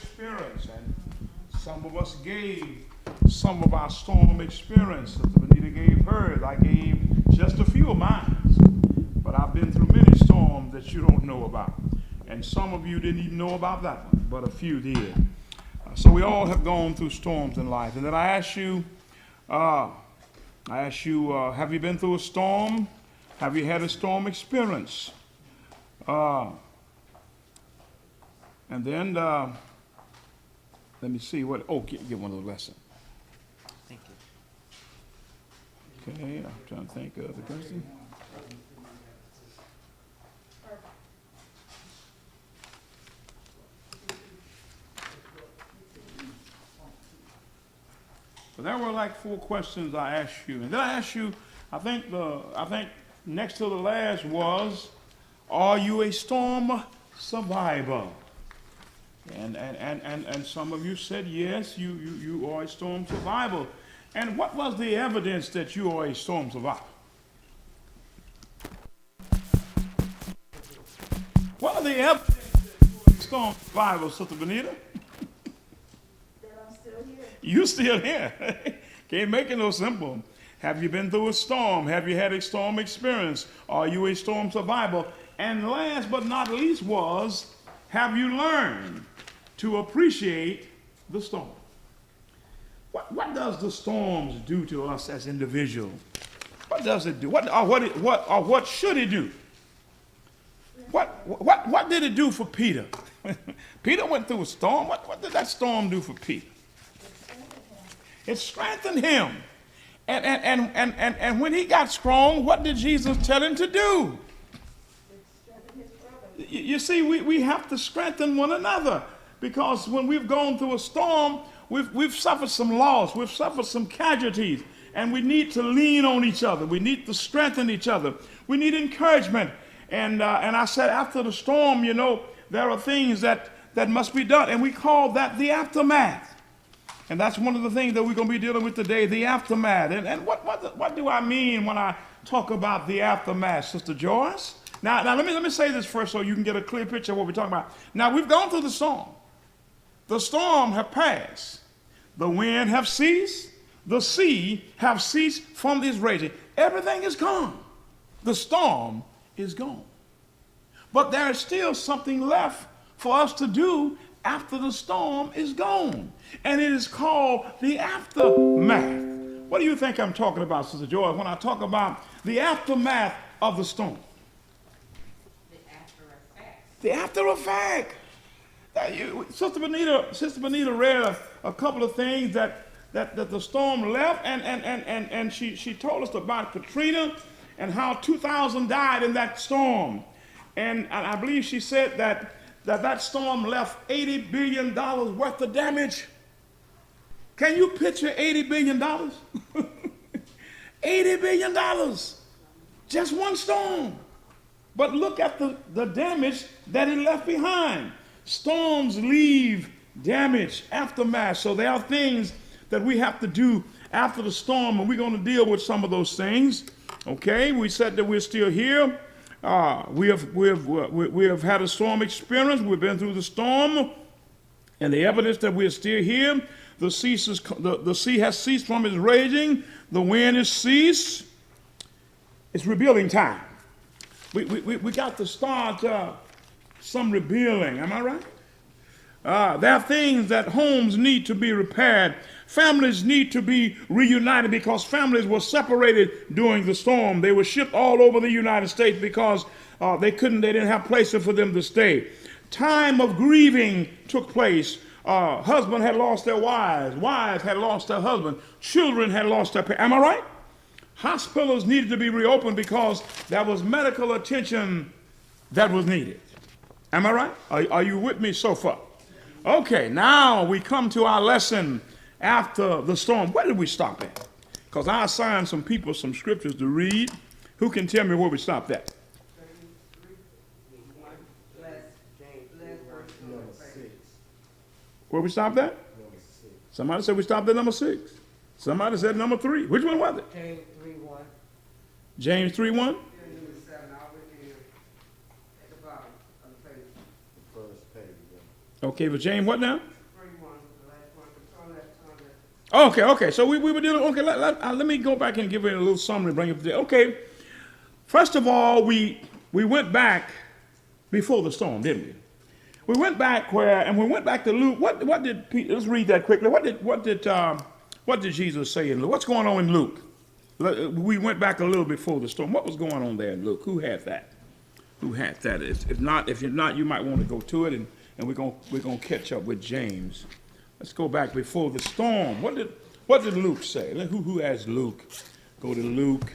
experience, and some of us gave some of our storm experience. Sister Benita gave hers. I gave just a few of mine. But I've been through many storms that you don't know about. And some of you didn't even know about that one, but a few did. So we all have gone through storms in life. And then I ask you, have you been through a storm? Have you had a storm experience? And then, let me see what, get one of the lessons. Thank you. Okay, I'm trying to think of the person. But there were like 4 questions I asked you. And then I asked you, I think next to the last was, are you a storm survivor? And some of you said, yes, you are a storm survivor. And what was the evidence that you are a storm survivor? What are the evidence that you are a storm survivor, Sister Benita? You still here. Can't make it no simple. Have you been through a storm? Have you had a storm experience? Are you a storm survivor? And last but not least was, have you learned to appreciate the storm? What does the storms do to us as individuals? What does it do? What should it do? What did it do for Peter? Peter went through a storm. What did that storm do for Peter? It strengthened him. And when he got strong, what did Jesus tell him to do? You see, we have to strengthen one another, because when we've gone through a storm, we've suffered some loss, we've suffered some casualties, and we need to lean on each other. We need to strengthen each other. We need encouragement. And I said, after the storm, there are things that must be done, and we call that the aftermath. And that's one of the things that we're going to be dealing with today, the aftermath. And what do I mean when I talk about the aftermath, Sister Joyce? Now let me say this first so you can get a clear picture of what we're talking about. Now, we've gone through the storm. The storm have passed. The wind have ceased. The sea have ceased from its raging. Everything is gone. The storm is gone. But there is still something left for us to do after the storm is gone. And it is called the aftermath. What do you think I'm talking about, Sister Joy, when I talk about the aftermath of the storm? The after effect. Sister Benita read a couple of things that the storm left, and she told us about Katrina and how 2,000 died in that storm. And I believe she said that storm left $80 billion worth of damage. Can you picture $80 billion? $80 billion. Just one storm. But look at the damage that it left behind. Storms leave damage, aftermath. So there are things that we have to do after the storm, and we're going to deal with some of those things. Okay, we said that we're still here. We have had a storm experience. We've been through the storm, and the evidence that we're still here. The sea has ceased from its raging. The wind has ceased. It's rebuilding time. We got to start some rebuilding. Am I right? There are things that homes need to be repaired. Families need to be reunited, because families were separated during the storm. They were shipped all over the United States because they didn't have places for them to stay. Time of grieving took place. Husband had lost their wives. Wives had lost their husband. Children had lost their parents. Am I right? Hospitals needed to be reopened because there was medical attention that was needed. Am I right? Are you with me so far? Okay, now we come to our lesson after the storm. Where did we stop at? Because I assigned some people some scriptures to read. Who can tell me where we stopped at? Where we stopped at? Somebody said we stopped at number 6. Somebody said number 3. Which one was it? James 3:1. James 3:1? Okay, but James what now? Okay. So we were dealing. Okay, let me go back and give it a little summary, bring it today. Okay, first of all, we went back before the storm, didn't we? We went back and we went back to Luke. What did Peter? Let's read that quickly. What did Jesus say in Luke? What's going on in Luke? We went back a little before the storm. What was going on there in Luke? Who had that? If you're not, you might want to go to it, and we're gonna catch up with James. Let's go back before the storm. What did Luke say? Who has Luke? Go to Luke.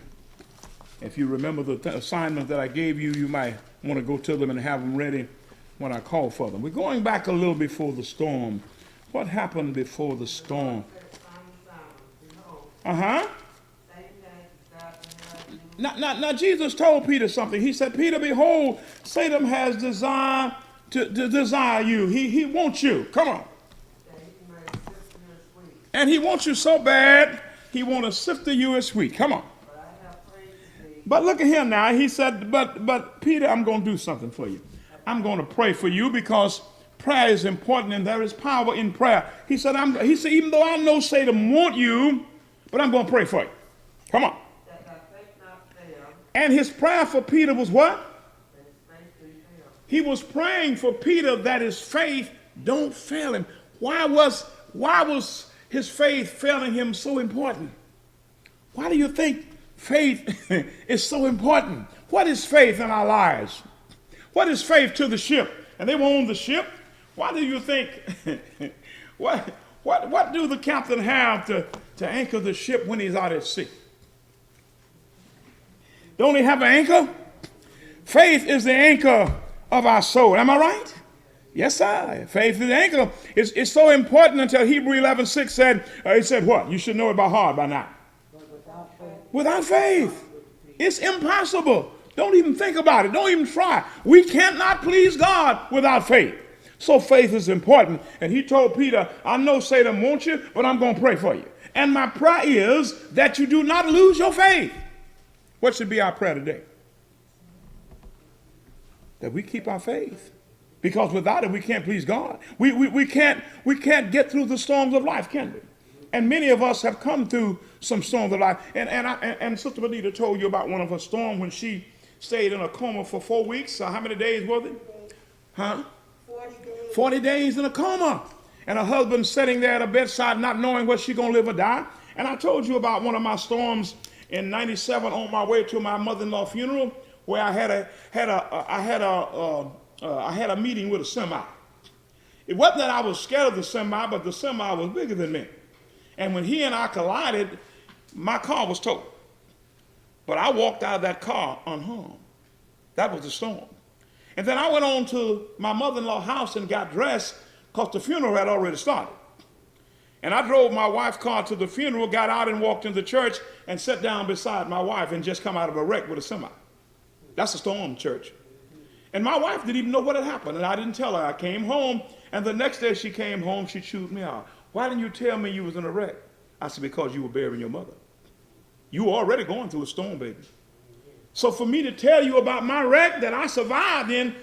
If you remember the assignment that I gave you, you might want to go to them and have them ready when I call for them. We're going back a little before the storm. What happened before the storm? Now Jesus told Peter something. He said, Peter, behold, Satan has desire to desire you. He wants you. Come on. And he wants you so bad, he wants to sift you as wheat. Come on. But look at him now. He said, but Peter, I'm going to do something for you. I'm going to pray for you because prayer is important and there is power in prayer. He said, even though I know Satan wants you, but I'm going to pray for you. Come on. And his prayer for Peter was what? He was praying for Peter that his faith don't fail him. Why was his faith failing him so important? Why do you think faith is so important? What is faith in our lives? What is faith to the ship? And they were on the ship. Why do you think, what do the captain have to anchor the ship when he's out at sea? Don't he have an anchor? Faith is the anchor of our soul. Am I right? Yes, sir. Faith is the anchor. It's so important until Hebrews 11:6 said, he said what? You should know it by heart by now. Without faith, it's impossible. Don't even think about it. Don't even try. We cannot please God without faith. So faith is important. And he told Peter, I know Satan wants you, but I'm going to pray for you. And my prayer is that you do not lose your faith. What should be our prayer today? That we keep our faith. Because without it, we can't please God. We can't get through the storms of life, can we? And many of us have come through some storms of life. And Sister Benita told you about one of her storms when she stayed in a coma for 4 weeks. How many days was it? 40 days. 40 days in a coma. And her husband sitting there at her bedside not knowing whether she's going to live or die. And I told you about one of my storms in '97 on my way to my mother-in-law funeral, where I had a meeting with a semi. It wasn't that I was scared of the semi, but the semi was bigger than me. And when he and I collided, my car was towed. But I walked out of that car unharmed. That was the storm. And then I went on to my mother-in-law's house and got dressed because the funeral had already started. And I drove my wife's car to the funeral, got out and walked into church and sat down beside my wife and just come out of a wreck with a semi. That's a storm, church. And my wife didn't even know what had happened, and I didn't tell her. I came home, and the next day she came home, she chewed me out. Why didn't you tell me you was in a wreck? I said, because you were burying your mother. You were already going through a storm, baby. So for me to tell you about my wreck that I survived in,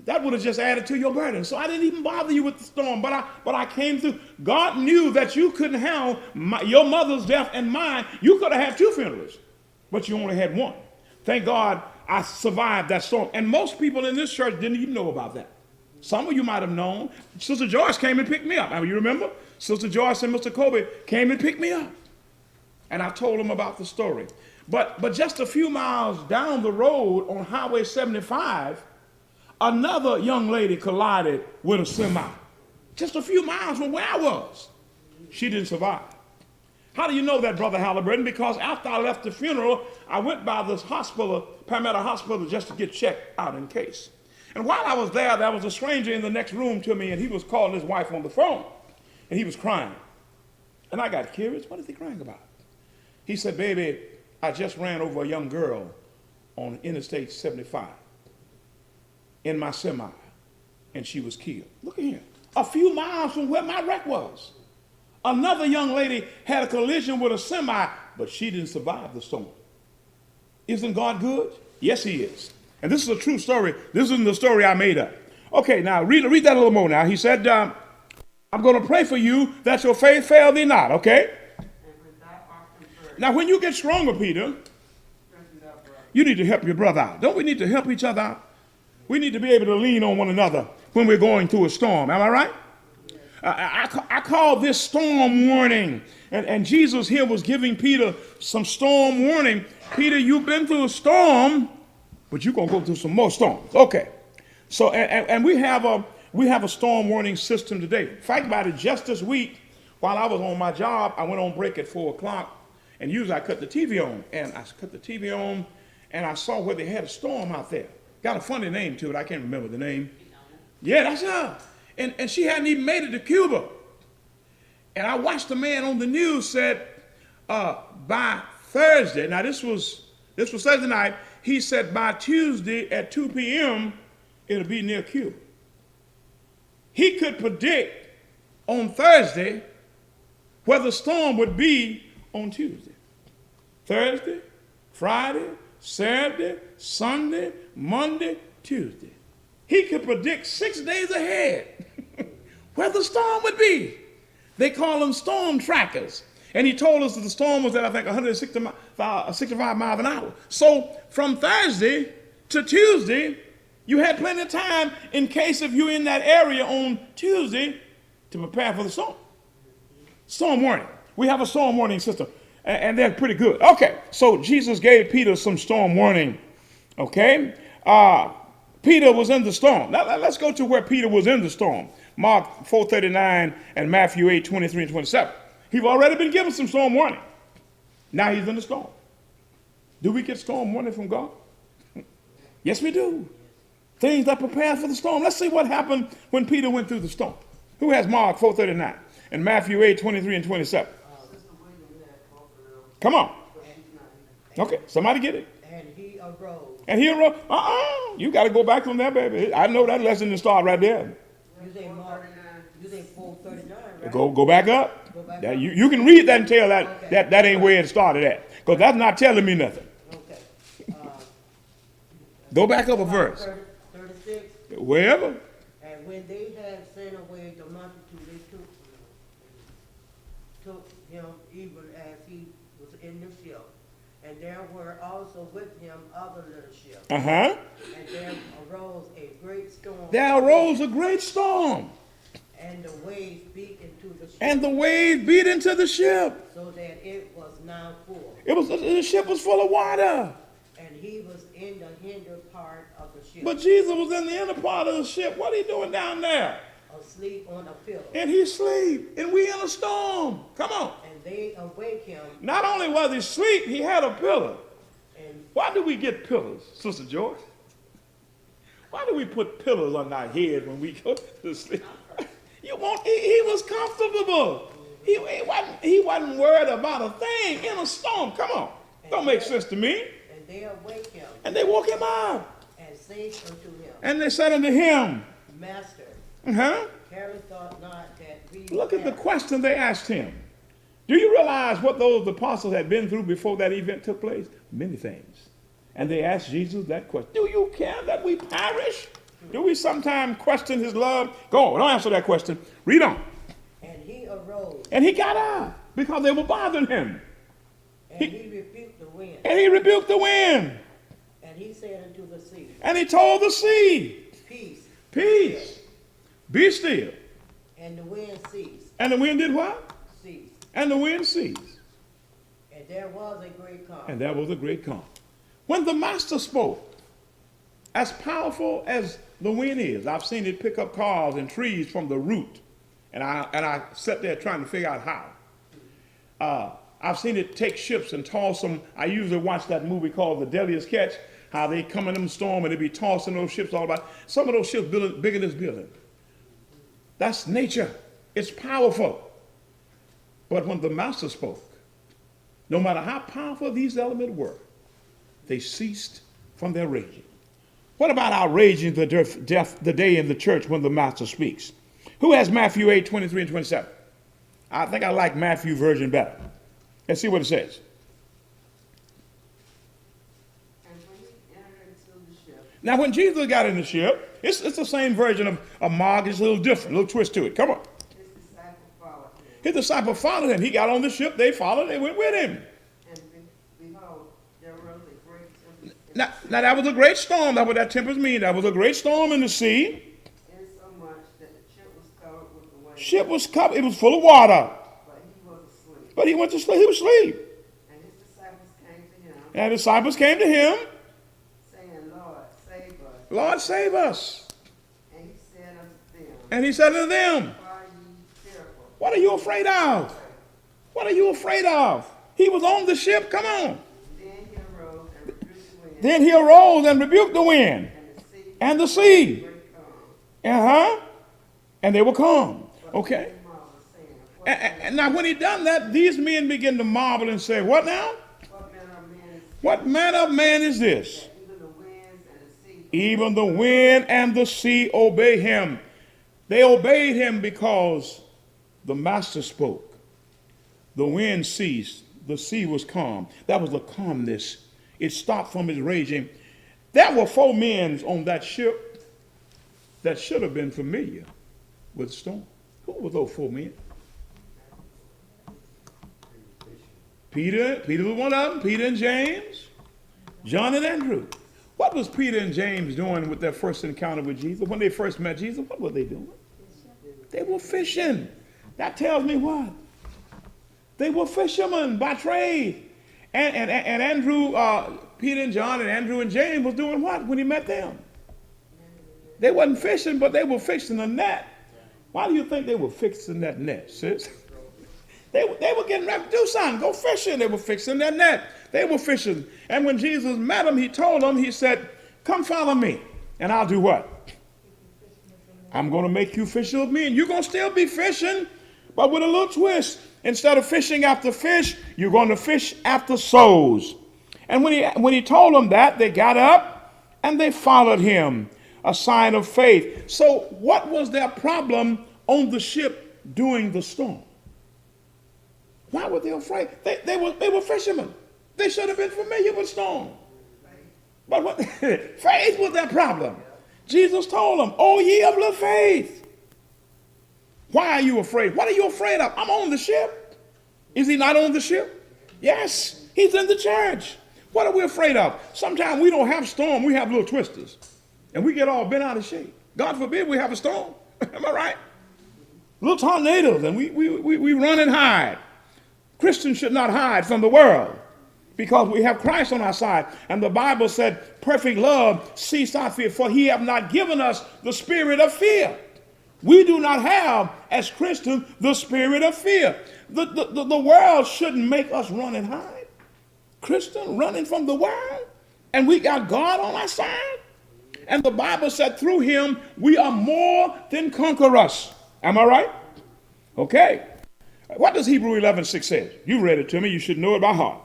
that would have just added to your burden. So I didn't even bother you with the storm, but I came through. God knew that you couldn't handle your mother's death and mine. You could have had 2 funerals, but you only had 1. Thank God I survived that storm. And most people in this church didn't even know about that. Some of you might have known. Sister Joyce came and picked me up. Now, you remember? Sister Joyce and Mr. Kobe came and picked me up. And I told them about the story. But just a few miles down the road on Highway 75, another young lady collided with a semi. Just a few miles from where I was. She didn't survive. How do you know that, Brother Halliburton? Because after I left the funeral, I went by this hospital, Palmetto Hospital, just to get checked out in case. And while I was there was a stranger in the next room to me, and he was calling his wife on the phone, and he was crying. And I got curious. What is he crying about? He said, baby, I just ran over a young girl on Interstate 75 in my semi, and she was killed. Look at here. A few miles from where my wreck was. Another young lady had a collision with a semi, but she didn't survive the storm. Isn't God good? Yes, he is. And this is a true story. This isn't the story I made up. Okay, now read that a little more now. He said, I'm going to pray for you that your faith fail thee not, okay? Now, when you get stronger, Peter, you need to help your brother out. Don't we need to help each other out? We need to be able to lean on one another when we're going through a storm. Am I right? I call this storm warning. And Jesus here was giving Peter some storm warning. Peter, you've been through a storm, but you're going to go through some more storms. Okay. So, and we have a storm warning system today. In fact about it, just this week, while I was on my job, I went on break at 4 o'clock. And usually I cut the TV on. And I cut the TV on, and I saw where they had a storm out there. Got a funny name to it. I can't remember the name. Yeah, that's her. And she hadn't even made it to Cuba. And I watched a man on the news said by Thursday, now this was Thursday night, he said by Tuesday at 2 p.m. it'll be near Cuba. He could predict on Thursday where the storm would be on Tuesday. Thursday, Friday, Saturday, Sunday, Monday, Tuesday. He could predict 6 days ahead where the storm would be. They call them storm trackers. And he told us that the storm was at, I think, 165 miles an hour. So from Thursday to Tuesday, you had plenty of time in case if you're in that area on Tuesday to prepare for the storm. Storm warning. We have a storm warning system, and they're pretty good. Okay, so Jesus gave Peter some storm warning. Okay, Peter was in the storm. Now let's go to where Peter was in the storm. Mark 4:39 and Matthew 8:23 and 27. He's already been given some storm warning. Now he's in the storm. Do we get storm warning from God? Yes, we do. Things that prepare for the storm. Let's see what happened when Peter went through the storm. Who has Mark 4:39 and Matthew 8:23 and 27? Come on. Okay, somebody get it. And he arose. And he arose. You got to go back from there, baby. I know that lesson to start right there. You think Mark? You think 4:39, right? Go back up. Go back That, up. you can read that and tell that, Okay. that ain't where it started at. Because that's not telling me nothing. Okay. Go back up a verse. 36. Wherever. And when they had sent away the multitude, they took him even as he was in the ship. And there were also with him other little ships. Uh-huh. And there arose a great storm. There arose a great storm. And the waves beat into the ship. And the wave beat into the ship. So that it was now full. The ship was full of water. And he was in the hinder part of the ship. But Jesus was in the inner part of the ship. What are he doing down there? Asleep on a pillow. And he asleep. And we in a storm. Come on. And they awake him. Not only was he asleep, he had a pillow. And Why do we get pillows, Sister George? Why do we put pillows on our head when we go to sleep? He was comfortable. He wasn't worried about a thing in a storm. Come on. Don't make sense to me. and they awake him. And they woke him up. And say unto him, And they said unto him, Master, uh-huh. carest thou not that we Look at the perish?" question they asked him. Do you realize what those apostles had been through before that event took place? Many things. And they asked Jesus that question. Do you care that we perish? Do we sometimes question his love? Go on, don't answer that question. Read on. And he arose, And he got up because they were bothering him. and he rebuked the wind. And he rebuked the wind. And he said unto the sea, And he told the sea, Peace, peace, be still. and the wind ceased. And the wind did what? Ceased. And the wind ceased. And there was a great calm. And there was a great calm. When the master spoke, as powerful as the wind is, I've seen it pick up cars and trees from the root. And I sat there trying to figure out how. I've seen it take ships and toss them. I usually watch that movie called The Deadliest Catch, how they come in them storm and they be tossing those ships all about. Some of those ships bigger than this building. That's nature. It's powerful. But when the master spoke, no matter how powerful these elements were, they ceased from their raging. What about our raging the day in the church when the master speaks? Who has Matthew 8:23 and 27? I think I like Matthew version better. Let's see what it says. And when he entered into the ship, Now, when Jesus got in the ship, it's the same version of Mark. It's a little different, a little twist to it. Come on. his disciples followed him. His disciples followed him. He got on the ship. They followed. They went with him. And Now that was a great storm. That's what that tempest means. That was a great storm in the sea. Insomuch that the ship was covered with the waves. Ship was covered. It was full of water. But he was asleep. But he went to sleep. He was asleep. And his disciples came to him, And the disciples came to him. saying, Lord, save us. Lord, save us. And he said unto them, And he said to them, why are ye fearful? what are you afraid of? What are you afraid of? He was on the ship. Come on. Then he arose and rebuked the wind, Then he arose and rebuked the wind and the sea, and the sea. great calm. And they were calm. But Okay. they marveled, saying, What And now when he done that, these men begin to marvel and say, what now? what manner of man is What manner of man is this? that even the winds and the sea Even the wind and the sea obey him. They obeyed him because the master spoke. The wind ceased. The sea was calm. That was the calmness. It stopped from its raging. There were 4 men on that ship that should have been familiar with storm. Who were those 4 men? Peter was one of them. Peter and James, John and Andrew. What was Peter and James doing with their first encounter with Jesus? When they first met Jesus, what were they doing? They were fishing. That tells me what? They were fishermen by trade. And Andrew, Peter and John and Andrew and James was doing what when he met them? They wasn't fishing, but they were fixing a net. Why do you think they were fixing that net, sis? They were getting ready to do something. Go fishing. They were fixing that net. They were fishing. And when Jesus met them, he told them, he said, come follow me. And I'll do what? I'm going to make you fishers of men. You're going to still be fishing, but with a little twist. Instead of fishing after fish, you're going to fish after souls. And when he told them that, they got up and they followed him, a sign of faith. So what was their problem on the ship during the storm? Why were they afraid? They were fishermen. They should have been familiar with storm. But what, faith was their problem. Jesus told them, oh, ye of little faith. Why are you afraid? What are you afraid of? I'm on the ship. Is he not on the ship? Yes, he's in the church. What are we afraid of? Sometimes we don't have storm, we have little twisters. And we get all bent out of shape. God forbid we have a storm. Am I right? Little tornadoes, and we run and hide. Christians should not hide from the world because we have Christ on our side. And the Bible said, perfect love cease not fear, for he have not given us the spirit of fear. We do not have, as Christians, the spirit of fear. The world shouldn't make us run and hide. Christian running from the world, and we got God on our side. And the Bible said through him, we are more than conquerors. Am I right? Okay. What does Hebrew 11:6 say? You read it to me. You should know it by heart.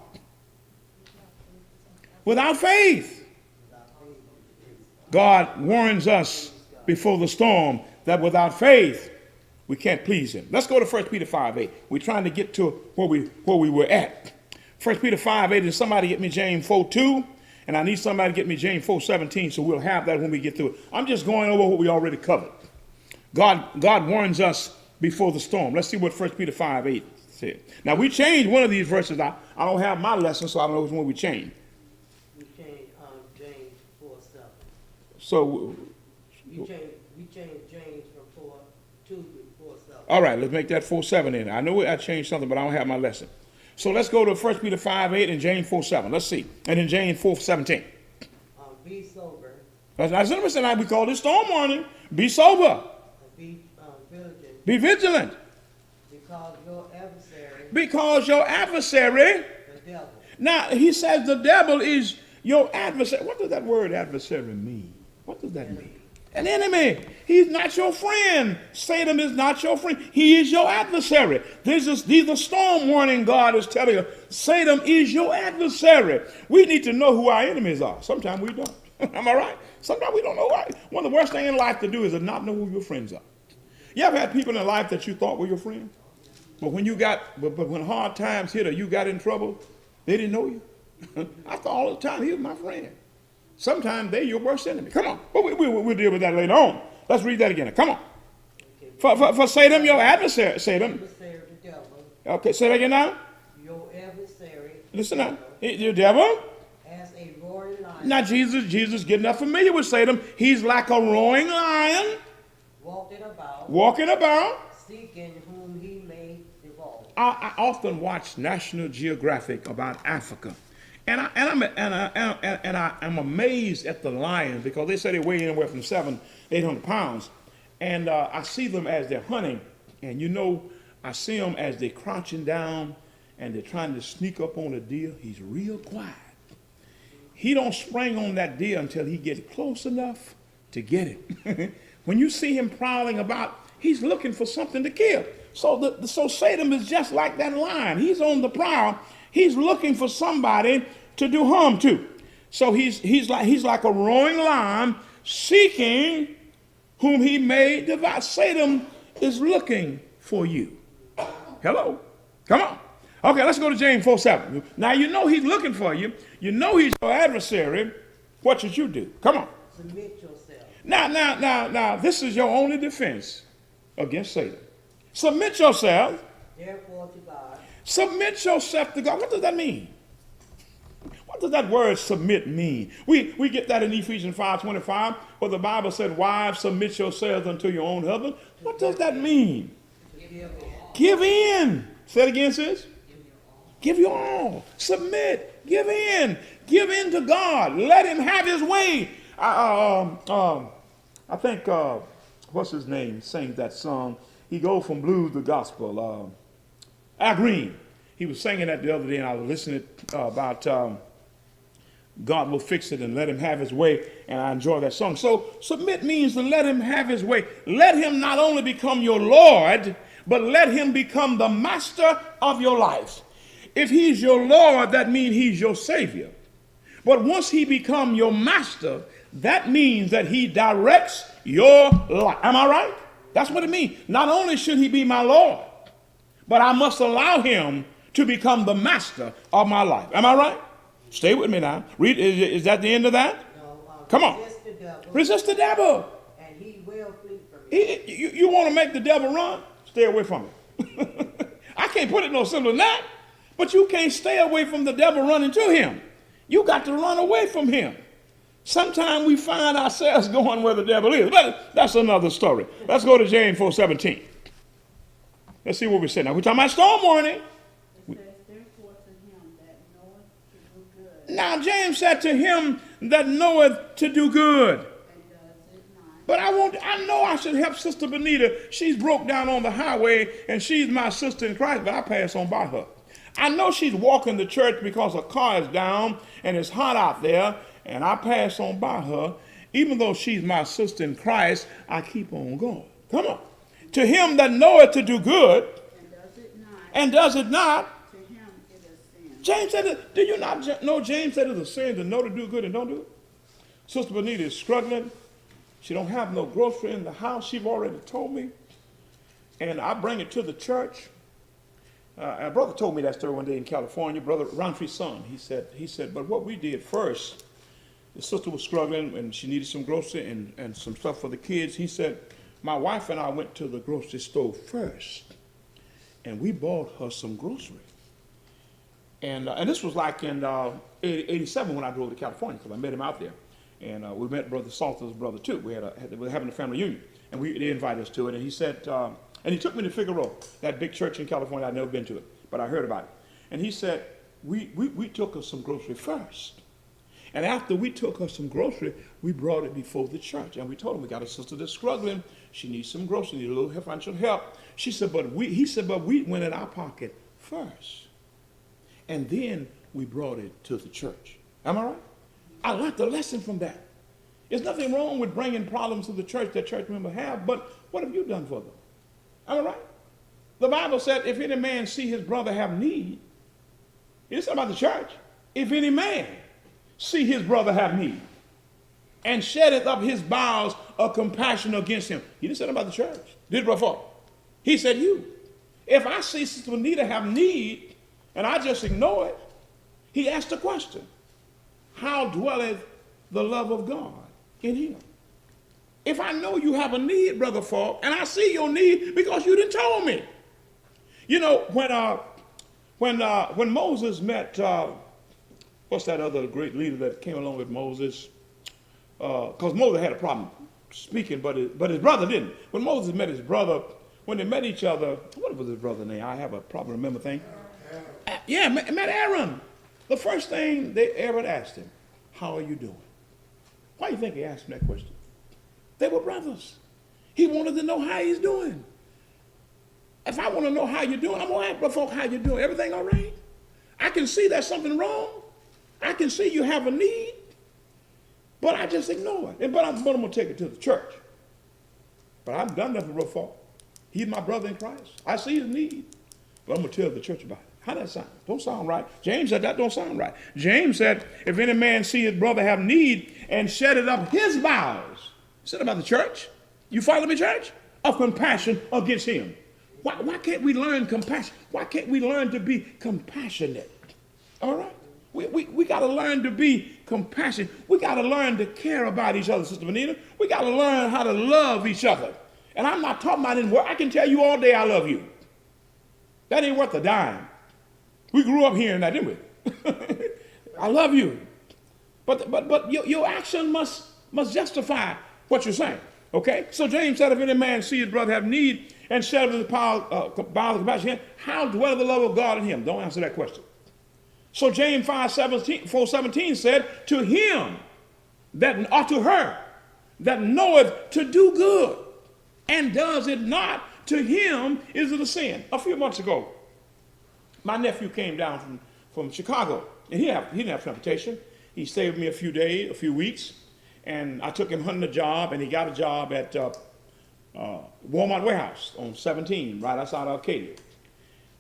Without faith, God warns us before the storm that without faith, we can't please him. Let's go to 1 Peter 5:8. We're trying to get to where we were at. 1 Peter 5:8, and somebody get me James 4:2, and I need somebody to get me James 4:17, so we'll have that when we get through it. I'm just going over what we already covered. God warns us before the storm. Let's see what 1 Peter 5:8 said. Now, we changed one of these verses. I don't have my lesson, so I don't know which one we changed. We changed James 4:7. So, We changed James from 4:2 to 4:7. all right, let's make that 4:7 in. I know I changed something, but I don't have my lesson. So let's go to 1 Peter 5:8 and James 4:7. Let's see. And then James 4:17. Be sober That's interesting. We call this storm warning. Be sober. and be vigilant, Be vigilant. because your adversary, The the devil, Now, he says the devil is your adversary. What does that word adversary mean? What does that mean? An enemy. He's not your friend. Satan is not your friend. He is your adversary. These are storm warning God is telling you. Satan is your adversary. We need to know who our enemies are. Sometimes we don't. Am I right? Sometimes we don't know why. One of the worst things in life to do is to not know who your friends are. You ever had people in life that you thought were your friends? But when hard times hit or you got in trouble, they didn't know you. I thought all the time he was my friend. Sometimes they're your worst enemy. Come on. But we'll deal with that later on. Let's read that again. Come on. For Satan, your adversary. Satan. adversary, the devil, Okay, say that again now. your adversary, Listen now. Your devil. as a a roaring lion, Now Jesus getting up familiar with Satan. He's like a roaring lion walking about. seeking whom he may devour. I often watch National Geographic about Africa, and I'm amazed at the lions because they say they weigh anywhere from 700-800 pounds, and I see them as they're hunting, and I see them as they're crouching down and they're trying to sneak up on a deer. He's real quiet. He don't spring on that deer until he gets close enough to get it. When you see him prowling about, he's looking for something to kill. So Satan is just like that lion. He's on the prowl. He's looking for somebody to do harm to. So he's like a roaring lion seeking whom he may devour. Satan is looking for you. Hello? Come on. Okay, let's go to James 4:7. Now you know he's looking for you. You know he's your adversary. What should you do? Come on. Submit yourself. Now, this is your only defense against Satan. Submit yourself. Therefore to God. Submit yourself to God. What does that mean? What does that word submit mean? We get that in Ephesians 5:25, where the Bible said, wives, submit yourselves unto your own husband. What does that mean? Give in. Say it again, sis. Give your all. Submit. Give in. Give in to God. Let him have his way. I think, what's his name, sings that song. He goes from blues to gospel. Al Green. He was singing that the other day, and I was listening about God will fix it and let him have his way, and I enjoy that song. So submit means to let him have his way. Let him not only become your Lord, but let him become the master of your life. If he's your Lord, that means he's your Savior. But once he become your master, that means that he directs your life. Am I right? That's what it means. Not only should he be my Lord, but I must allow him to become the master of my life. Am I right? Stay with me now. Read. Is that the end of that? No, Come on. resist the devil, Resist the devil. and he will flee from you. You want to make the devil run? Stay away from him. I can't put it no simpler than that. But you can't stay away from the devil running to him. You got to run away from him. Sometimes we find ourselves going where the devil is. But that's another story. Let's go to James 4:17. Let's see what we say now. We're talking about storm warning. It says, therefore to him that knoweth to do good, Now James said to him that knoweth to do good. and does it not, But I know I should help Sister Benita. She's broke down on the highway and she's my sister in Christ, but I pass on by her. I know she's walking to church because her car is down and it's hot out there, and I pass on by her. Even though she's my sister in Christ, I keep on going. Come on. To him that knoweth to do good and does it not, and does it not, to him it is sin. James said it. Do you not know James said it's a sin to know to do good and don't do it? Sister Benita is struggling. She don't have no grocery in the house. She's already told me. And I bring it to the church. A brother told me that story one day in California, Brother Roundtree's son. He said, but what we did first, the sister was struggling and she needed some grocery and some stuff for the kids. He said, my wife and I went to the grocery store first and we bought her some grocery. And this was like in 87 when I drove to California, because I met him out there. And we met Brother Salter's brother too. We were having a family reunion, and they invited us to it. And he said, and he took me to Figueroa, that big church in California. I'd never been to it, but I heard about it. And he said, we took her some grocery first. And after we took her some grocery, we brought it before the church. And we told him, we got a sister that's struggling. She needs some grocery, needs a little financial help. He said, but we went in our pocket first. And then we brought it to the church. Am I right? I learned the lesson from that. There's nothing wrong with bringing problems to the church that church members have, but what have you done for them? Am I right? The Bible said, if any man see his brother have need, it's not about the church. If any man see his brother have need, and sheddeth up his bowels of compassion against him. He didn't say about the church. Did Brother Falk? He said you. If I see Sister Benita have need, and I just ignore it, he asked a question. How dwelleth the love of God in him? If I know you have a need, Brother Falk, and I see your need because you didn't tell me. You know, when Moses met what's that other great leader that came along with Moses? Because Moses had a problem speaking, but his brother didn't. When Moses met his brother, when they met each other, what was his brother's name? I have a problem remember thing. Yeah, met Aaron. The first thing Aaron asked him, how are you doing? Why do you think he asked him that question? They were brothers. He wanted to know how he's doing. If I want to know how you're doing, I'm going to ask folk how you're doing. Everything all right? I can see there's something wrong. I can see you have a need. But I just ignore it. But I'm going to take it to the church. But I've done nothing real folk. He's my brother in Christ. I see his need. But I'm going to tell the church about it. How that sound? Don't sound right. James said that don't sound right. James said, if any man see his brother have need and shed it up his bowels. He said about the church. You follow me, church? Of compassion against him. Why can't we learn compassion? Why can't we learn to be compassionate? All right? We got to learn to be compassionate. We got to learn to care about each other, Sister Benita. We got to learn how to love each other. And I'm not talking about in work. I can tell you all day I love you. That ain't worth a dime. We grew up hearing that, didn't we? I love you. But your action must justify what you're saying. Okay? So James said, if any man see his brother have need and shed of the bowels of compassion, how dwell the love of God in him? Don't answer that question. So James 4:17 said, to him that, or to her that knoweth to do good and does it not, to him is it a sin. A few months ago, my nephew came down from Chicago, and he didn't have transportation. He stayed with me a few weeks, and I took him hunting a job, and he got a job at Walmart warehouse on 17, right outside Arcadia,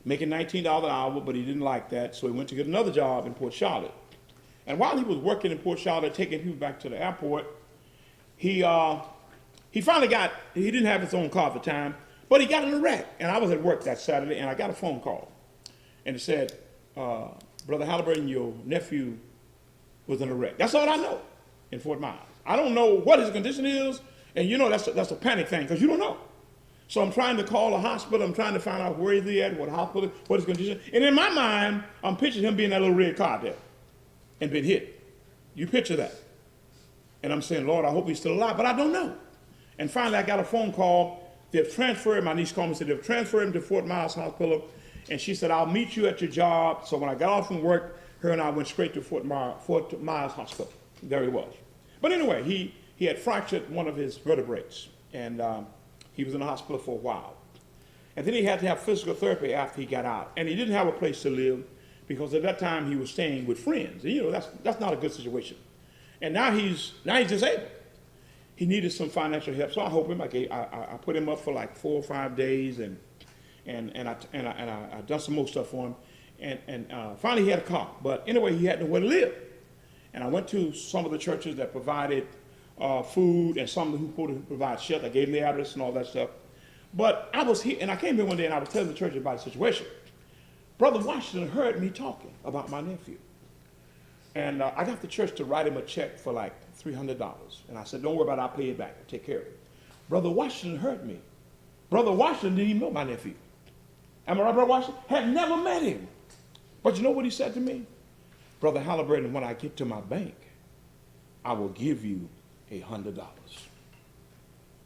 making $19 an hour, but he didn't like that, so he went to get another job in Port Charlotte. And while he was working in Port Charlotte, taking people back to the airport, he finally he didn't have his own car at the time, but he got in a wreck. And I was at work that Saturday, and I got a phone call. And it said, Brother Halliburton, your nephew was in a wreck. That's all I know in Fort Myers. I don't know what his condition is, and you know that's a panic thing, because you don't know. So I'm trying to call a hospital. I'm trying to find out where he's at, what hospital, what his condition. And in my mind, I'm picturing him being in that little red car there and been hit. You picture that. And I'm saying, Lord, I hope he's still alive, but I don't know. And finally, I got a phone call. They've transferred him. My niece called me and said, they've transferred him to Fort Myers Hospital. And she said, I'll meet you at your job. So when I got off from work, her and I went straight to Fort Myers Hospital. There he was. But anyway, he had fractured one of his vertebrae. And he was in the hospital for a while. And then he had to have physical therapy after he got out. And he didn't have a place to live because at that time he was staying with friends. And, you know, that's not a good situation. And now he's disabled. He needed some financial help. So I helped him. I put him up for like 4 or 5 days and I done some more stuff for him. And finally he had a car. But anyway, he had nowhere to live. And I went to some of the churches that provided food and some who provide shelter. I gave them the address and all that stuff. But I was here, and I came here one day and I was telling the church about the situation. Brother Washington heard me talking about my nephew. And I got the church to write him a check for like $300. And I said, don't worry about it, I'll pay it back. I'll take care of it. Brother Washington heard me. Brother Washington didn't even know my nephew. Am I right, Brother Washington? Had never met him. But you know what he said to me? Brother Halliburton, when I get to my bank, I will give you $100.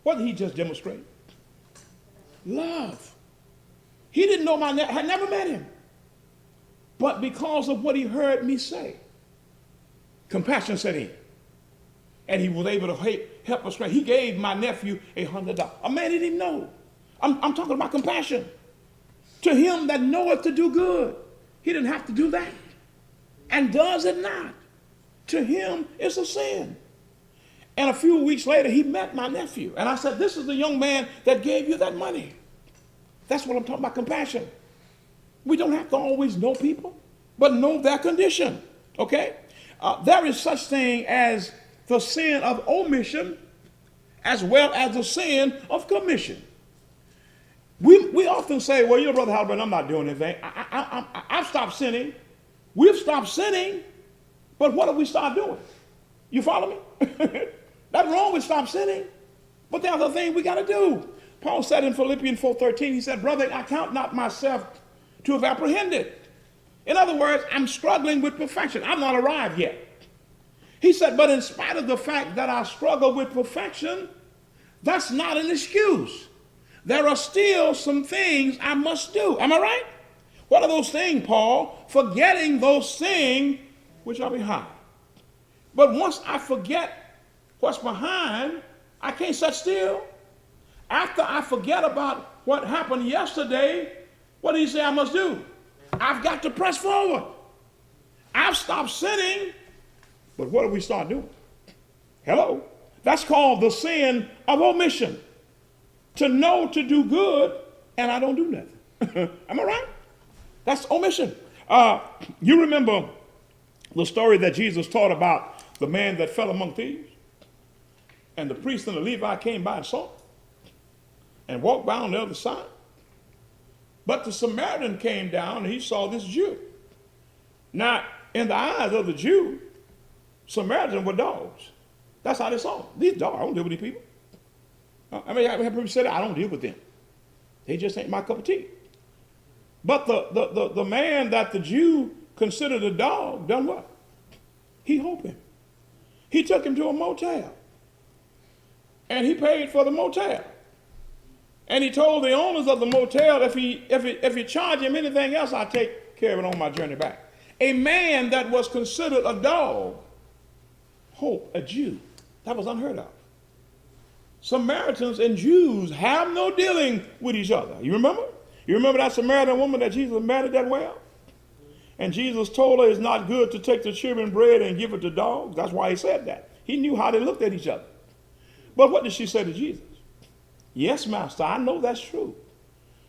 What did he just demonstrate? Love. He didn't know my nephew, had never met him. But because of what he heard me say, compassion set in. And he was able to help us. He gave my nephew $100. A man he didn't know. I'm talking about compassion. To him that knoweth to do good. He didn't have to do that. And does it not. To him it's a sin. And a few weeks later he met my nephew. And I said, this is the young man that gave you that money. That's what I'm talking about, compassion. We don't have to always know people, but know their condition. Okay? There is such thing as the sin of omission as well as the sin of commission. We often say, well, you know, Brother Halliburton, I'm not doing anything. I've stopped sinning. We've stopped sinning, but what have we stopped doing? You follow me? Nothing wrong with stop sinning, but there's a thing we got to do. Paul said in Philippians 4:13, he said, brother, I count not myself to have apprehended. In other words, I'm struggling with perfection. I'm not arrived yet. He said, but in spite of the fact that I struggle with perfection, that's not an excuse. There are still some things I must do. Am I right? What are those things, Paul? Forgetting those things which are behind. But once I forget what's behind, I can't sit still. After I forget about what happened yesterday, what do you say I must do? I've got to press forward. I've stopped sinning, but what do we start doing? Hello? That's called the sin of omission. To know to do good, and I don't do nothing. Am I right? That's omission. You remember the story that Jesus taught about the man that fell among thieves? And the priest and the Levite came by and saw him and walked by on the other side. But the Samaritan came down and he saw this Jew. Now, in the eyes of the Jew, Samaritans were dogs. That's how they saw them. These dogs, I don't deal with these people. I mean, I have people say that, I don't deal with them. They just ain't my cup of tea. But the man that the Jew considered a dog done what? He helped him. He took him to a motel. And he paid for the motel. And he told the owners of the motel, if you charge him anything else, I'll take care of it on my journey back. A man that was considered a dog, hope a Jew. That was unheard of. Samaritans and Jews have no dealing with each other. You remember? You remember that Samaritan woman that Jesus married that well? And Jesus told her it's not good to take the children's bread and give it to dogs. That's why he said that. He knew how they looked at each other. But what did she say to Jesus? Yes, Master, I know that's true.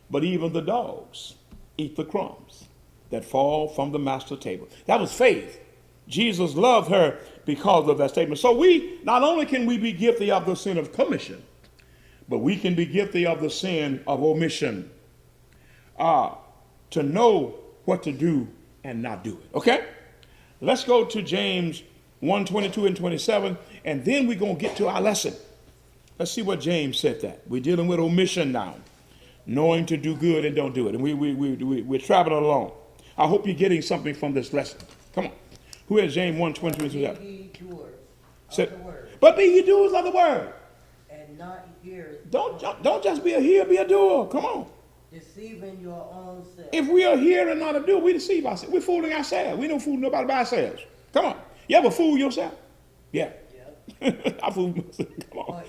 But even the dogs eat the crumbs that fall from the master's table. That was faith. Jesus loved her because of that statement. So we, not only can we be guilty of the sin of commission, but we can be guilty of the sin of omission. To know what to do and not do it. Okay? Let's go to James 1:22 and 27, and then we're going to get to our lesson. Let's see what James said that. We're dealing with omission now. Knowing to do good and don't do it. And we're traveling along. I hope you're getting something from this lesson. Come on. Who has James 1:22 and 27? Be doers of Said, the word, but be ye doers of the word. and not hearers, Don't just be a hearer, be a doer. Come on. deceiving your own self. If we are here and not a doer, we deceive ourselves. We're fooling ourselves. We don't fool nobody by ourselves. Come on. You ever fool yourself? Yeah. I fooled myself. Come on.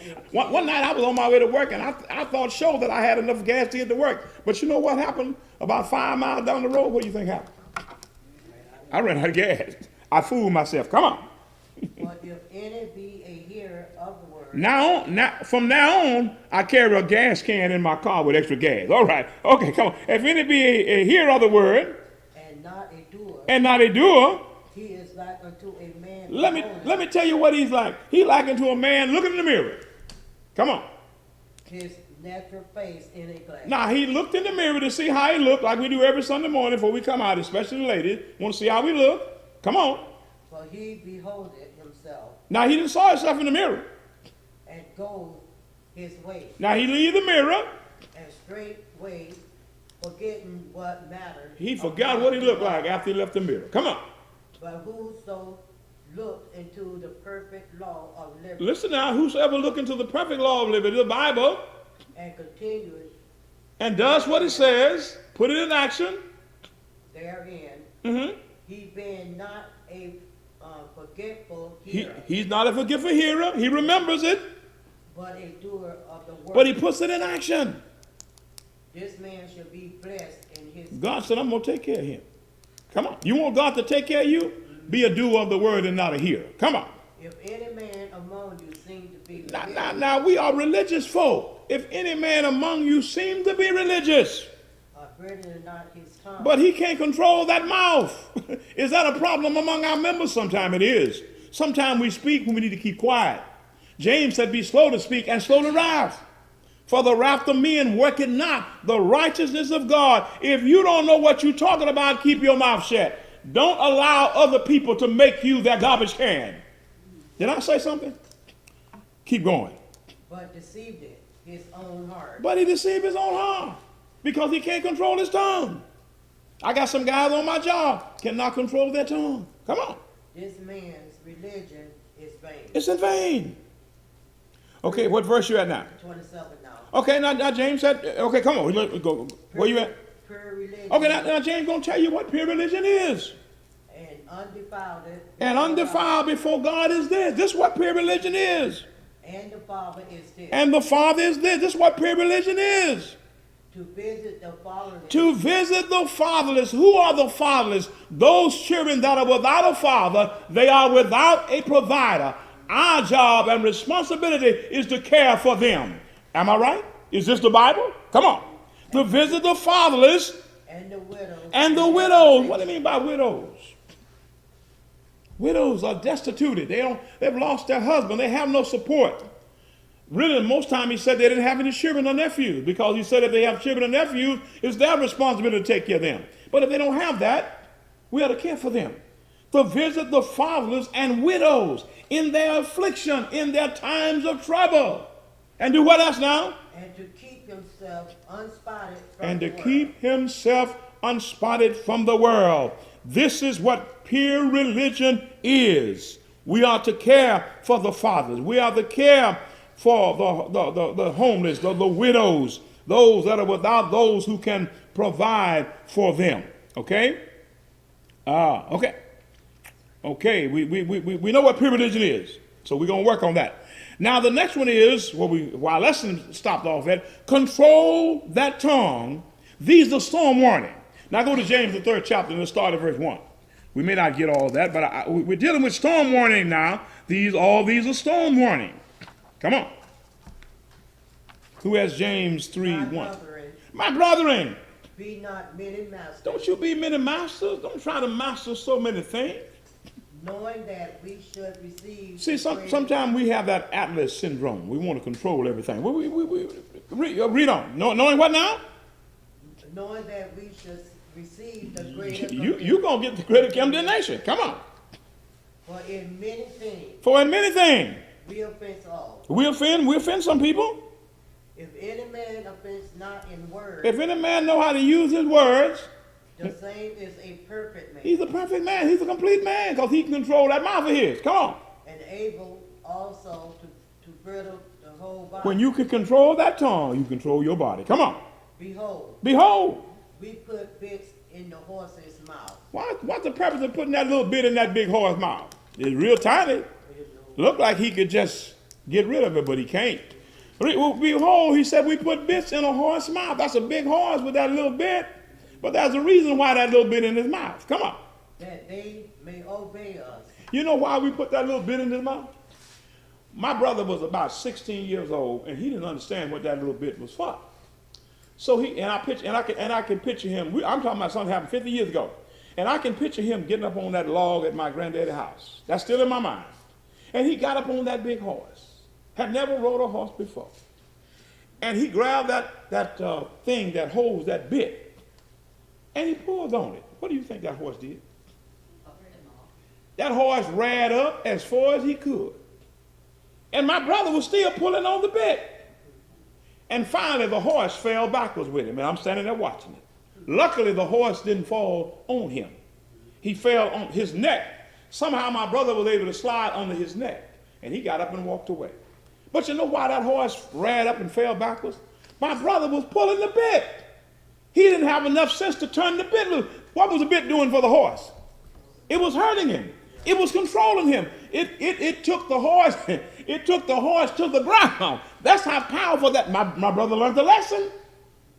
One night I was on my way to work and I thought sure that I had enough gas to get to work. But you know what happened? About 5 miles down the road, what do you think happened? I ran out of gas. I fooled myself. Come on. But if any be a hearer of the word, From now on, I carry a gas can in my car with extra gas. All right. Okay, come on. If any be a hearer of the word and not a doer, and not a doer, he is like unto a man. let me tell you what he's like. He's like unto a man looking in the mirror. Come on. His natural face in a glass. Now, he looked in the mirror to see how he looked, like we do every Sunday morning before we come out, especially the ladies. Want to see how we look? Come on. For he beholdeth himself, Now, he didn't saw himself in the mirror. and goes his way, Now, he leave the mirror. and straightway forgetting what mattered. He forgot what he looked like after he left the mirror. Come on. But whoso looked into the perfect law of liberty, Listen now, whosoever look into the perfect law of liberty, the Bible, and continued and does what it says, put it in action. therein, he being not a forgetful hearer, He's not a forgetful hearer. He remembers it, but a doer of the word. but he puts it in action. This man shall be blessed in his. God said, I'm going to take care of him. Come on. You want God to take care of you? Be a doer of the word and not a hearer. Come on. If any man among you seem to be Now, we are religious folk. If any man among you seem to be religious, burden not his tongue, but he can't control that mouth. Is that a problem among our members? Sometimes it is. Sometimes we speak when we need to keep quiet. James said, be slow to speak and slow to wrath. For the wrath of men worketh not the righteousness of God. If you don't know what you're talking about, keep your mouth shut. Don't allow other people to make you their garbage can. Did I say something? Keep going. but deceived it his own heart. But he deceived his own heart because he can't control his tongue. I got some guys on my job cannot control their tongue. Come on. This man's religion is vain. It's in vain. Okay, what verse you at now? 27 now. Okay, now James said, okay, come on. Go. Where you at? Pure religion. Okay, now James going to tell you what pure religion is. And undefiled. And undefiled before God is this. This is what pure religion is. And the Father is this. And the Father is this. This is what pure religion is. To visit the fatherless. To visit the fatherless. Who are the fatherless? Those children that are without a father. They are without a provider. Our job and responsibility is to care for them. Am I right? Is this the Bible? Come on. To visit the fatherless. And the widows. And the widows. What do you mean by widows? Widows are destituted. They've lost their husband. They have no support. Really, most time he said they didn't have any children or nephews, because he said if they have children or nephews, it's their responsibility to take care of them. But if they don't have that, we ought to care for them. To visit the fatherless and widows in their affliction, in their times of trouble. And do what else now? And to keep himself unspotted from And the to world. keep himself unspotted from the world. This is what pure religion is. We are to care for the fathers. We are to care for the homeless, the widows, those that are without those who can provide for them. Okay? Okay. Okay, we know what pure religion is, so we're going to work on that. Now, the next one is, where our lesson stopped off at, control that tongue. These are storm warning. Now, go to James, the 3rd chapter, and let's start at verse 1. We may not get all that, but we're dealing with storm warning now. All these are storm warning. Come on. Who has James 3:1? My brethren, Be not many masters. don't you be many masters. Don't try to master so many things. Knowing that we should receive. See, the greatest- sometimes we have that Atlas syndrome. We want to control everything. Read on. Knowing what now? Knowing that we should receive the greater. You're going to get the greater condemnation. Come on. For in many things For in many things, we offense all. we offend some people. If any man offends not in word, If any man know how to use his words, the same is a perfect man, he's a perfect man. He's a complete man, because he can control that mouth of his. Come on. and able also to bridle the whole body. When you can control that tongue, you control your body. Come on. Behold. We put bits in the horse's mouth. What's the purpose of putting that little bit in that big horse mouth? It's real tiny. Look like he could just get rid of it, but he can't. Behold, he said we put bits in a horse's mouth. That's a big horse with that little bit. But there's a reason why that little bit in his mouth. Come on. That they may obey us. You know why we put that little bit in his mouth? My brother was about 16 years old, and he didn't understand what that little bit was for. So I can picture him. I'm talking about something happened 50 years ago, and I can picture him getting up on that log at my granddaddy's house. That's still in my mind. And he got up on that big horse. Had never rode a horse before. And he grabbed that thing that holds that bit, and he pulled on it. What do you think that horse did? That horse ran up as far as he could. And my brother was still pulling on the bit. And finally, the horse fell backwards with him, and I'm standing there watching it. Luckily, the horse didn't fall on him. He fell on his neck. Somehow, my brother was able to slide under his neck, and he got up and walked away. But you know why that horse ran up and fell backwards? My brother was pulling the bit. He didn't have enough sense to turn the bit loose. What was the bit doing for the horse? It was hurting him. It was controlling him. It took the horse. It took the horse to the ground. That's how powerful that. My brother learned the lesson.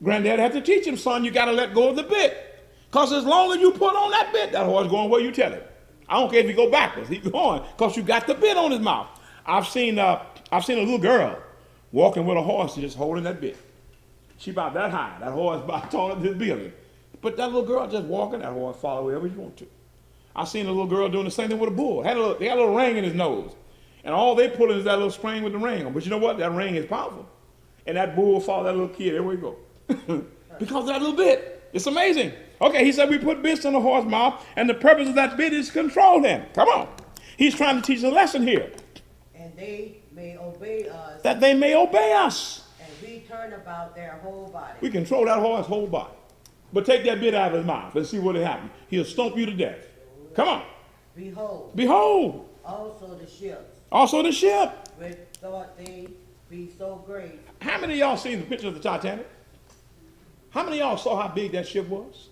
Granddad had to teach him, son, you got to let go of the bit. Because as long as you put on that bit, that horse going where you tell him. I don't care if he go backwards. He's going because you got the bit on his mouth. I've seen a little girl walking with a horse and just holding that bit. She about that high. That horse about taller than this building. But that little girl just walking, that horse follow wherever you want to. I seen a little girl doing the same thing with a bull. They had a little ring in his nose. And all they pulling is that little string with the ring on. But you know what? That ring is powerful. And that bull follow that little kid everywhere he go. Because of that little bit. It's amazing. Okay, he said we put bits in the horse's mouth, and the purpose of that bit is to control him. Come on. He's trying to teach a lesson here. And they may obey us. That they may obey us. And we turn about their whole body. We control that horse's whole body. But take that bit out of his mouth and see what will happen. He'll stomp you to death. Come on. Behold, Behold, also the ships, also the ship. which thought they be so great, How many of y'all seen the picture of the Titanic? How many of y'all saw how big that ship was?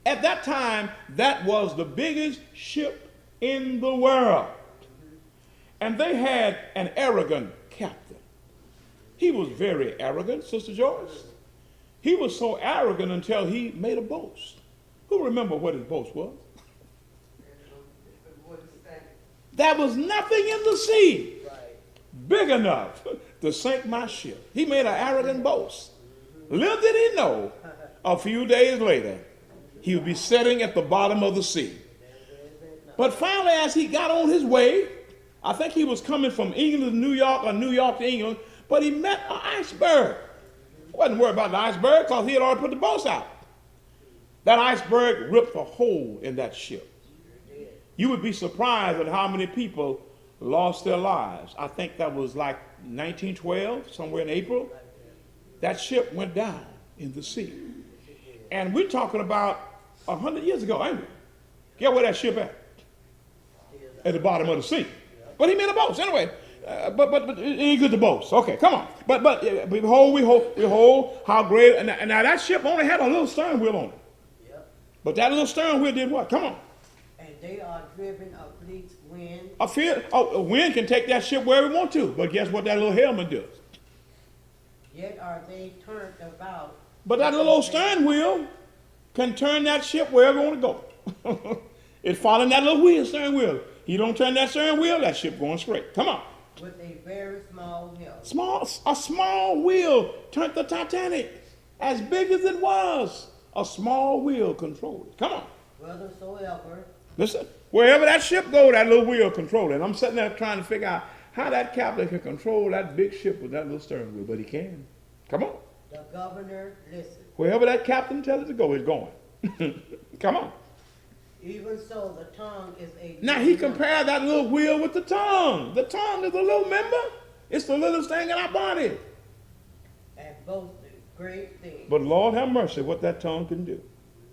At that time, that was the biggest ship in the world. And they had an arrogant captain. He was very arrogant, Sister Joyce. He was so arrogant until he made a boast. Who remember what his boast was? There was nothing in the sea big enough to sink my ship. He made an arrogant boast. Little did he know, a few days later, he would be sitting at the bottom of the sea. But finally, as he got on his way, I think he was coming from England to New York or New York to England, but he met an iceberg. Wasn't worried about the iceberg because he had already put the boats out. That iceberg ripped a hole in that ship. You would be surprised at how many people lost their lives. I think that was like 1912, somewhere in April. That ship went down in the sea. And we're talking about 100 years ago, ain't we? Get where that ship at? At the bottom of the sea. But he made a boast. Anyway, but it ain't good to boast. Okay, come on. But behold how great. And now that ship only had a little stern wheel on it. But that little stern wheel did what? Come on. and they are driven of fleet wind, A wind can take that ship wherever it want to. But guess what that little helmet does? yet are they turned about. But that little old stern wheel can turn that ship wherever it want to go. It's following that little wheel, stern wheel. You don't turn that stern wheel, that ship going straight. Come on. With a very small help. A small wheel turned the Titanic. As big as it was, a small wheel controlled it. Come on. Whithersoever Listen, wherever that ship go, that little wheel control it. And I'm sitting there trying to figure out how that captain can control that big ship with that little stern wheel, but he can. Come on. the governor listens. Wherever that captain tells it to go, it's going. Come on. Even so, the tongue is a. Now he compared that little wheel with the tongue. The tongue is a little member. It's the littlest thing in our body. And boasted great things. But Lord have mercy what that tongue can do.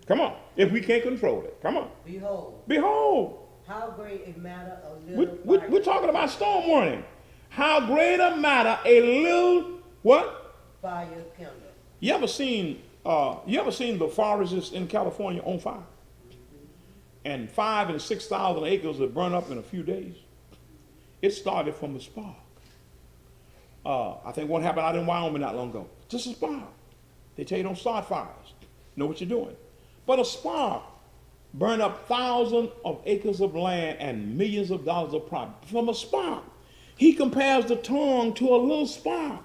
Come on. If we can't control it. Come on. Behold, Behold. how great a matter of little We're talking about storm warning. How great a matter a little what? fire kindle. You ever seen the forests in California on fire? And 5,000 and 6,000 acres that burn up in a few days. It started from a spark. I think what happened out in Wyoming not long ago. Just a spark. They tell you don't start fires. Know what you're doing. But a spark burned up thousands of acres of land and millions of dollars of property from a spark. He compares the tongue to a little spark.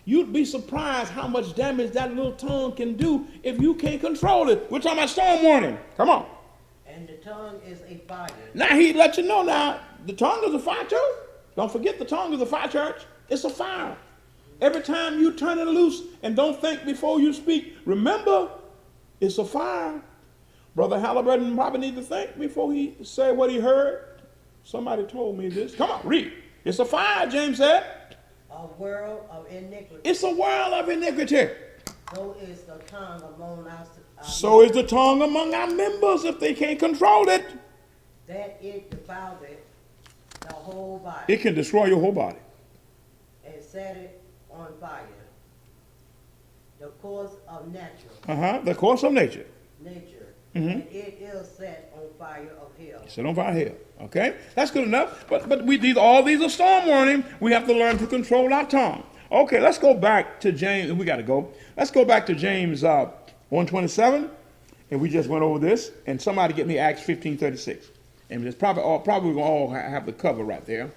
You'd be surprised how much damage that little tongue can do if you can't control it. We're talking about storm warning. Come on. And the tongue is a fire. Now he let you know now, the tongue is a fire too. Don't forget the tongue is a fire, church. It's a fire. Every time you turn it loose and don't think before you speak, remember, it's a fire. Brother Halliburton probably need to think before he say what he heard. Somebody told me this. Come on, read. It's a fire, James said. A world of iniquity. It's a world of iniquity. So is the tongue among us. So is the tongue among our members if they can't control it. That it defiled the whole body. It can destroy your whole body. And set it on fire. The course of nature. The course of nature. And it is set on fire of hell. Set on fire here. Okay? That's good enough. But all these are storm warning. We have to learn to control our tongue. Okay, let's go back to James. We got to go. Let's go back to James 1:27. And we just went over this. And somebody get me Acts 15:36. And it's probably going to all have the cover right there.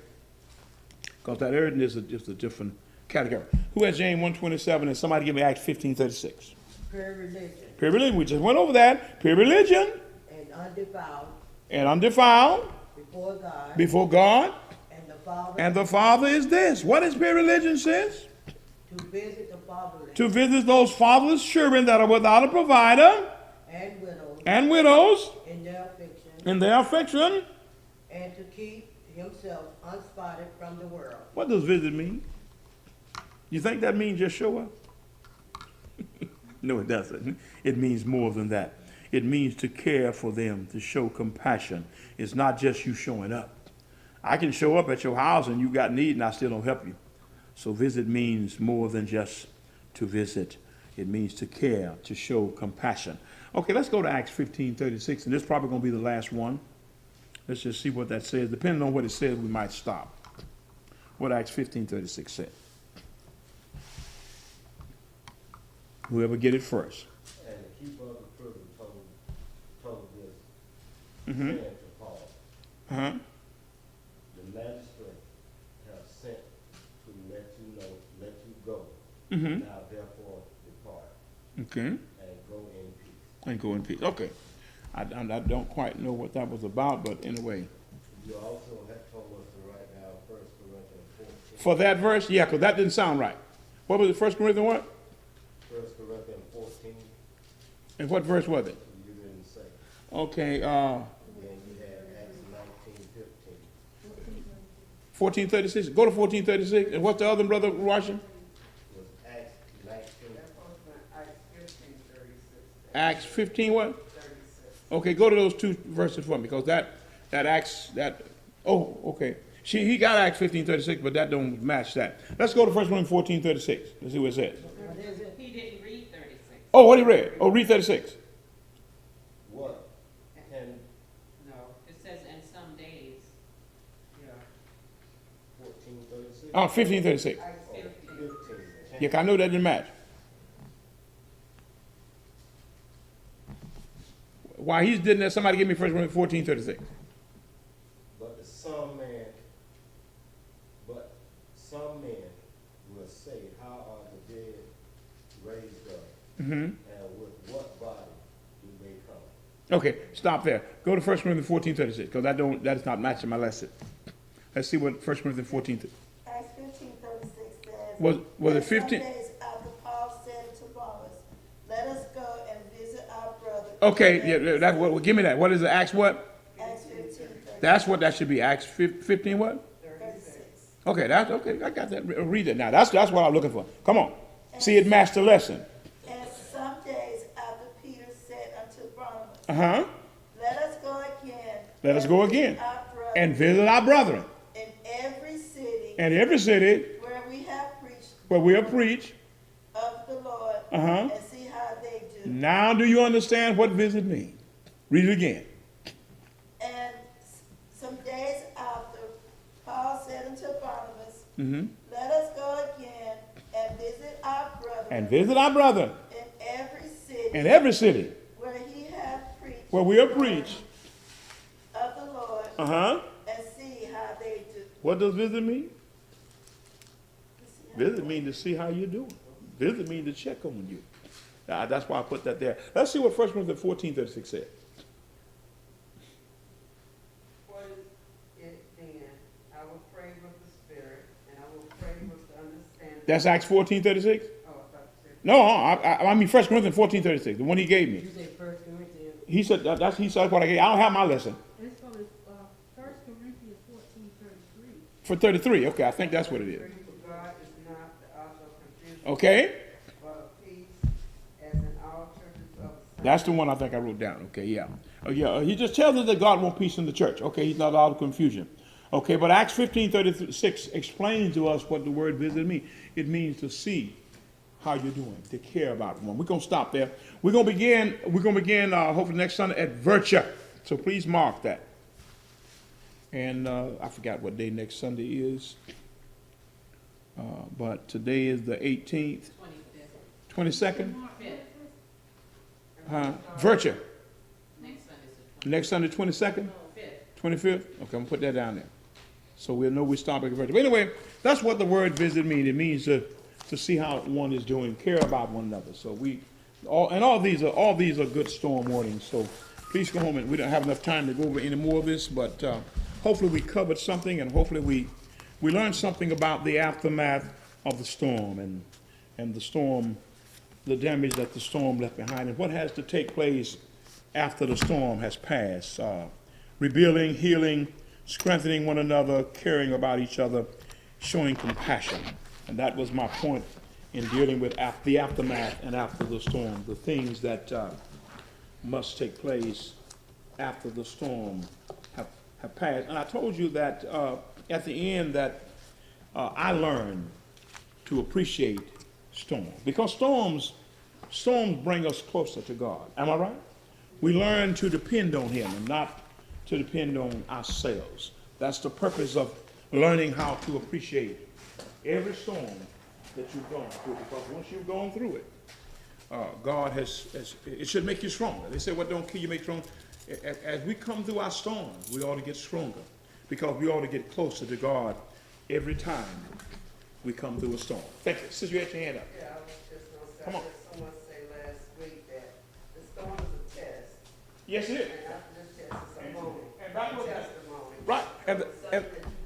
Because that urgent is just a different category. Who has James 1:27? And somebody give me Acts 15:36. Pure religion. Pure religion. We just went over that. Pure religion. And undefiled. And undefiled. Before God. Before God. And the Father. And the Father is this. What is pure religion, sis? To visit the fatherless. To visit those fatherless children that are without a provider. And widows. And widows. In their affliction. In their affliction. And to keep himself unspotted from the world. What does visit mean? You think that means just show up? No, it doesn't. It means more than that. It means to care for them, to show compassion. It's not just you showing up. I can show up at your house and you got need and I still don't help you. So visit means more than just to visit. It means to care, to show compassion. Okay, let's go to Acts 15:36, and this is probably going to be the last one. Let's just see what that says. Depending on what it says, we might stop. What Acts 15:36 said. Whoever get it first. And the keeper of the prison told this, Mm-hmm. saying to Paul, Uh-huh. the magistrate have sent to let you go. Mm-hmm. Now therefore depart Okay. and go in peace. And go in peace. Okay. I don't quite know what that was about, but anyway. You also have told us to write down 1 Corinthians 14. For that verse, yeah, because that didn't sound right. What was it, 1 Corinthians what? 1 Corinthians 14, And what verse was it? you didn't say. Okay, Then you had Acts 19:15. 1436. Go to 1436. And what's the other brother Washington? Was Acts 19, That's supposed to be Acts 15:36. Acts 15 what? 36. Okay, go to those two verses for me, because that Acts, oh, okay. He got Acts 15:36, but that don't match that. Let's go to 1 Corinthians 14:36. Let's see what it says. What is it? He didn't read 36. Oh, what he read? Oh, read 36. what? Can No, it says in some days. Yeah. 14:36? Oh, 15:36. Acts 15. 15. Yeah, 'cause I know that didn't match. While he's doing that, somebody give me 1 Corinthians 14:36. But some men will say, how are the dead raised up? Mm-hmm. And with what body do they come? Okay, stop there. Go to 1 Corinthians 14:36, because that is not matching my lesson. Let's see what 1 Corinthians 14. Acts 15:36 says. Was it "And 15? Some days after Paul said to Barnabas, let us go and visit our brother. Okay, yeah, give me that. What is it? Acts what? Acts 15:36. That's what that should be. Acts 15 what? 36. Okay, that's okay. I got that. Read it now. That's what I'm looking for. Come on. See it match the lesson. And some days after Peter said unto Barnabas, Uh-huh. let us go again. Let us go again. Our brother And visit our brethren. in every city And every city where we have preached where we have preached. of the Lord, Uh-huh. and see how they do. Now do you understand what visit means? Read it again. And some days after, Paul said unto Barnabas, Mm-hmm. let us go again and visit our brother And visit our brethren in every city in every city where he hath preached where we have preached. of the Lord, Uh-huh. and see how they do. What does visit mean? Visit means to see how you're doing. Visit means to check on you. That's why I put that there. Let's see what 1 Corinthians 14:36 said. What is it then? I will pray with the spirit, and I will pray with the understanding. That's Acts 14:36? Oh, I thought you said. No, I mean 1 Corinthians 14:36, the one he gave me. You say 1 Corinthians. He said he said what I gave. I don't have my lesson It's from, 1 Corinthians 14:33. for 33. Okay, I think that's what it is. For God is not the author of confusion, Okay, but of peace, as in all churches of the saints. that's the one I think I wrote down. Okay, yeah. He just tells us that God wants peace in the church. Okay, he's not out of confusion. Okay, but Acts 15:36 explains to us what the word visit means. It means to see how you're doing, to care about one. We're gonna stop there. We're gonna begin hopefully next Sunday at Virtue. So please mark that. And I forgot what day next Sunday is. But today is the 18th, 25th. 22nd. 5th. Virtue. Next Sunday's the Next Sunday, 22nd. 25th. 25th? Okay, I'm gonna put that down there. So we'll know we stop at virtue. But anyway, that's what the word visit means. It means to see how one is doing, care about one another. So all these are good storm warnings. So please go home, and we don't have enough time to go over any more of this, but hopefully we covered something, and hopefully we learned something about the aftermath of the storm and the storm, the damage that the storm left behind, and what has to take place after the storm has passed. Rebuilding, healing, strengthening one another, caring about each other, showing compassion. And that was my point in dealing with the aftermath and after the storm, the things that must take place after the storm have passed. And I told you that at the end that I learned to appreciate storms, because storms bring us closer to God. Am I right? We learn to depend on Him and not to depend on ourselves. That's the purpose of learning how to appreciate every storm that you've gone through, because once you've gone through it, God it should make you stronger. They say what don't kill you make strong. As we come through our storms, we ought to get stronger, because we ought to get closer to God every time we come through a storm. Thank you. Sister, you had your hand up. Yeah, I was just gonna say, Come I on. heard someone say last week that the storm is a test, Yes, it is. and after this test is a moment, And that was- testimony. Right. And, Something that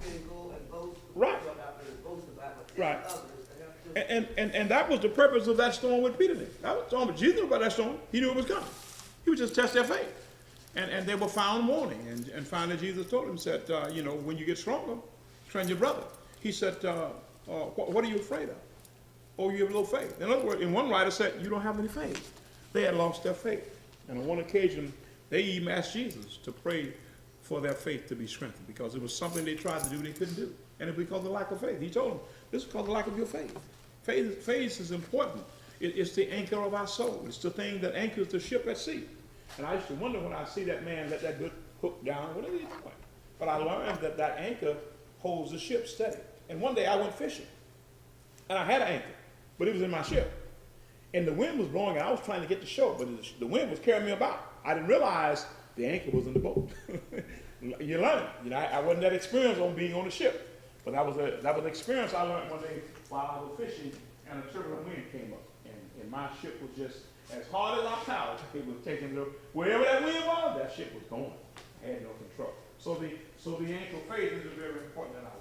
you can go and boast Right. about and boast about, but Right. tell others to help them. and that was the purpose of that storm with Peter. That was the storm, but Jesus knew about that storm. He knew it was coming. He would just test their faith. And they were found wanting. And finally Jesus told him, said, when you get stronger, train your brother. He said, what are you afraid of? Oh, you have little faith. In other words, in one writer said, you don't have any faith. They had lost their faith. And on one occasion, they even asked Jesus to pray for their faith to be strengthened, because it was something they tried to do they couldn't do. And it was because of lack of faith. He told them, this is because of the lack of your faith. Faith is important. It's the anchor of our soul. It's the thing that anchors the ship at sea. And I used to wonder when I see that man let that good hook down, what are you doing? But I learned that that anchor holds the ship steady. And one day I went fishing, and I had an anchor, but it was in my ship. And the wind was blowing, and I was trying to get to shore, but the wind was carrying me about. I didn't realize the anchor was in the boat. You learn it. I wasn't that experienced on being on the ship, but that was an experience I learned one day while I was fishing, and a turbulent wind came up, and my ship was just as hard as I paddled. It was taking wherever that wind was, that ship was going. I had no control. So the anchor faith is very important in our life.